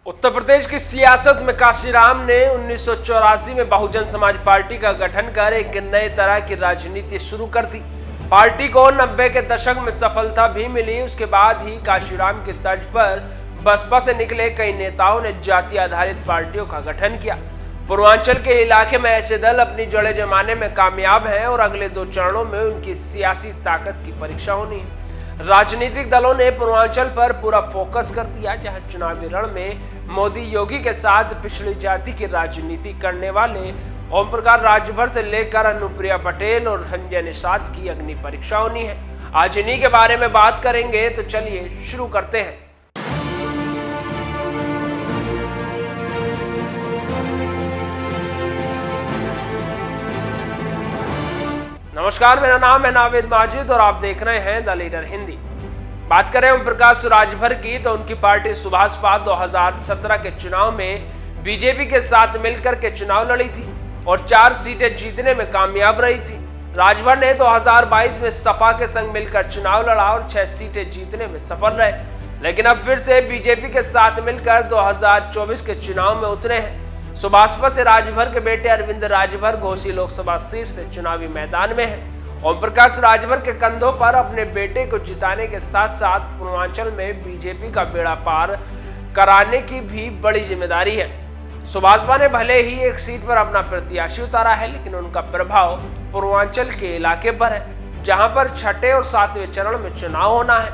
उत्तर प्रदेश की सियासत में काशीराम ने 1984 में बहुजन समाज पार्टी का गठन कर एक नए तरह की राजनीति शुरू कर दी। पार्टी को 90 के दशक में सफलता भी मिली। उसके बाद ही काशीराम की तर्ज पर बसपा से निकले कई नेताओं ने जाति आधारित पार्टियों का गठन किया। पूर्वांचल के इलाके में ऐसे दल अपनी जड़ें जमाने में कामयाब हैं और अगले 2 चरणों में उनकी सियासी ताकत की परीक्षा होनी है। राजनीतिक दलों ने पूर्वांचल पर पूरा फोकस कर दिया, जहां चुनावी रण में मोदी योगी के साथ पिछड़ी जाति की राजनीति करने वाले ओम प्रकाश राजभर से लेकर अनुप्रिया पटेल और संजय निषाद की अग्नि परीक्षा होनी है। आज इन्हीं के बारे में बात करेंगे, तो चलिए शुरू करते हैं। नमस्कार, मेरा नाम है नावेद माजिद और आप देख रहे हैं द लीडर हिंदी। बात करें ओम प्रकाश राजभर की, तो उनकी पार्टी सुभाषपा 2017 के चुनाव में बीजेपी के साथ मिलकर के चुनाव लड़ी थी और 4 सीटें जीतने में कामयाब रही थी। राजभर ने 2022 में सपा के संग मिलकर चुनाव लड़ा और 6 सीटें जीतने में सफल रहे, लेकिन अब फिर से बीजेपी के साथ मिलकर 2024 के चुनाव में उतरे हैं। सुभाषपा से राजभर के बेटे अरविंद राजभर घोसी लोकसभा सीट से चुनावी मैदान में हैं। ओम प्रकाश राजभर के कंधों पर अपने बेटे को जिताने के साथ साथ पूर्वांचल में बीजेपी का बेड़ा पार कराने की भी बड़ी जिम्मेदारी है। सुभाषपा ने भले ही एक सीट पर अपना प्रत्याशी उतारा है, लेकिन उनका प्रभाव पूर्वांचल के इलाके पर है, जहां पर 6ठे और 7वें चरण में चुनाव होना है।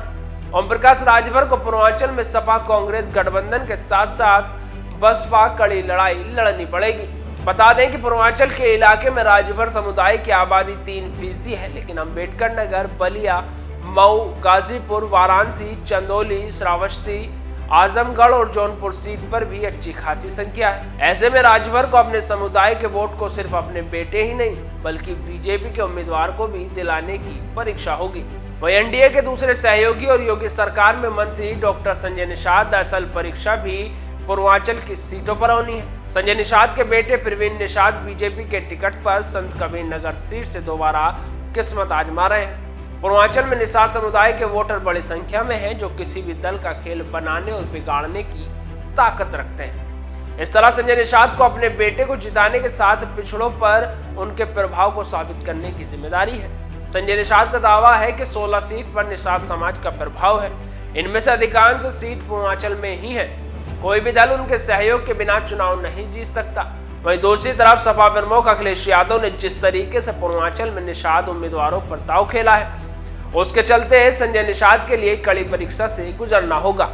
ओम प्रकाश राजभर को पूर्वांचल में सपा कांग्रेस गठबंधन के साथ साथ बसपा कड़ी लड़ाई लड़नी पड़ेगी। बता दें कि पूर्वांचल के इलाके में राजभर समुदाय की आबादी 3% है, लेकिन अम्बेडकर नगर, बलिया, मऊ, गाजीपुर, वाराणसी, चंदौली, श्रावस्ती, आजमगढ़ और जौनपुर सीट पर भी अच्छी खासी संख्या है। ऐसे में राजभर को अपने समुदाय के वोट को सिर्फ अपने बेटे ही नहीं बल्कि बीजेपी के उम्मीदवार को भी दिलाने की परीक्षा होगी। वहीं एनडीए के दूसरे सहयोगी और योगी सरकार में मंत्री डॉक्टर संजय निषाद असल परीक्षा भी पूर्वांचल की सीटों पर होनी है। संजय निषाद के बेटे प्रवीण निषाद बीजेपी के टिकट पर संत कबीर नगर सीट से दोबारा किस्मत आजमा रहे हैं। पूर्वांचल में निषाद समुदाय के वोटर बड़ी संख्या में हैं, जो किसी भी दल का खेल बनाने और बिगाड़ने की ताकत रखते हैं। इस तरह संजय निषाद को अपने बेटे को जिताने के साथ पिछड़ों पर उनके प्रभाव को साबित करने की जिम्मेदारी है। संजय निषाद का दावा है कि 16 सीट पर निषाद समाज का प्रभाव है। इनमें से अधिकांश सीट पूर्वांचल में ही है। कोई भी दल उनके सहयोग के बिना चुनाव नहीं जीत सकता। वहीं दूसरी तरफ सपा प्रमुख अखिलेश यादव ने जिस तरीके से पूर्वांचल में निषाद उम्मीदवारों पर दांव खेला है, उसके चलते संजय निषाद के लिए कड़ी परीक्षा से गुजरना होगा।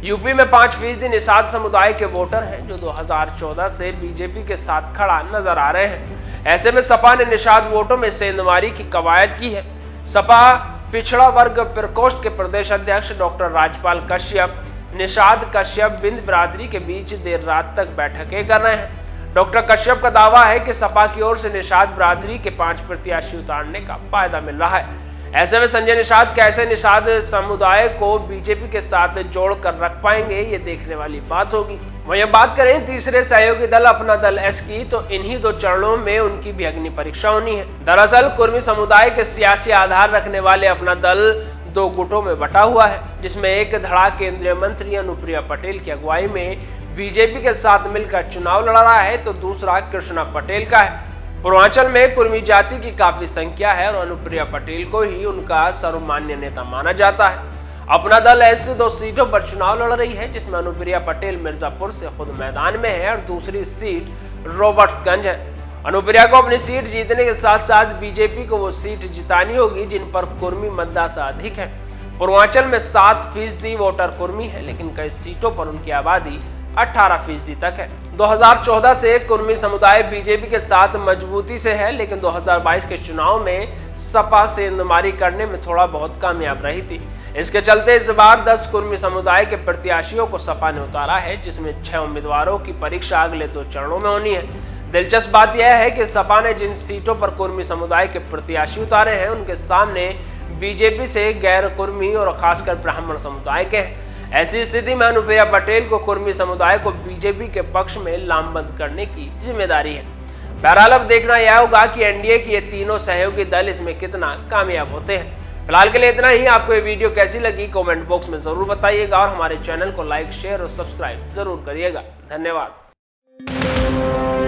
यूपी में 5% निषाद समुदाय के वोटर हैं, जो 2014 से बीजेपी के साथ खड़ा नजर आ रहे हैं। ऐसे में सपा ने निषाद वोटों में सेंधमारी की कवायद की है। सपा पिछड़ा वर्ग प्रकोष्ठ के प्रदेश अध्यक्ष डॉक्टर राजपाल कश्यप निषाद कश्यप बिंद बिरादरी के बीच देर रात तक बैठकें कर रहे हैं। डॉक्टर कश्यप का दावा है कि सपा की ओर से निषाद बिरादरी के 5 प्रत्याशी उतारने का फायदा मिल रहा है। ऐसे में संजय निषाद कैसे निषाद समुदाय को बीजेपी के साथ जोड़कर रख पाएंगे, ये देखने वाली बात होगी। वहीं बात करें तीसरे सहयोगी दल अपना दल एस की, तो इन्हीं 2 चरणों में उनकी भी अग्नि परीक्षा होनी है। दरअसल कुर्मी समुदाय के सियासी आधार रखने वाले अपना दल 2 गुटों में बटा हुआ है, जिसमें एक धड़ा केंद्रीय मंत्री अनुप्रिया पटेल की अगुवाई में बीजेपी के साथ मिलकर चुनाव लड़ रहा है, तो दूसरा कृष्णा पटेल का है। पूर्वांचल में कुर्मी जाति की काफी संख्या है और अनुप्रिया पटेल को ही उनका सर्वमान्य नेता माना जाता है। अपना दल ऐसे 2 सीटों पर चुनाव लड़ रही है, जिसमें अनुप्रिया पटेल मिर्जापुर से खुद मैदान में है और दूसरी सीट रॉबर्ट्सगंज है। अनुप्रिया को अपनी सीट जीतने के साथ साथ बीजेपी को वो सीट जितानी होगी जिन पर कुर्मी मतदाता अधिक है। पूर्वांचल में 7% वोटर कुर्मी है, लेकिन कई सीटों पर उनकी आबादी 18% तक है। 2014 से कुर्मी समुदाय बीजेपी के साथ मजबूती से है, लेकिन 2022 के चुनाव में सपा सेंधमारी करने में थोड़ा बहुत कामयाब रही थी। इसके चलते इस बार 10 कुर्मी समुदाय के प्रत्याशियों को सपा ने उतारा है, जिसमें 6 उम्मीदवारों की परीक्षा अगले 2 चरणों में होनी है। दिलचस्प बात यह है कि सपा ने जिन सीटों पर कुर्मी समुदाय के प्रत्याशी उतारे हैं, उनके सामने बीजेपी से गैर कुर्मी और खासकर ब्राह्मण समुदाय के हैं। ऐसी स्थिति में अनुप्रिया पटेल को कुर्मी समुदाय को बीजेपी के पक्ष में लामबंद करने की जिम्मेदारी है। बहरहाल अब देखना यह होगा कि एनडीए की ये तीनों सहयोगी दल इसमें कितना कामयाब होते हैं। फिलहाल के लिए इतना ही। आपको ये वीडियो कैसी लगी कमेंट बॉक्स में जरूर बताइएगा और हमारे चैनल को लाइक, शेयर और सब्सक्राइब जरूर करिएगा। धन्यवाद।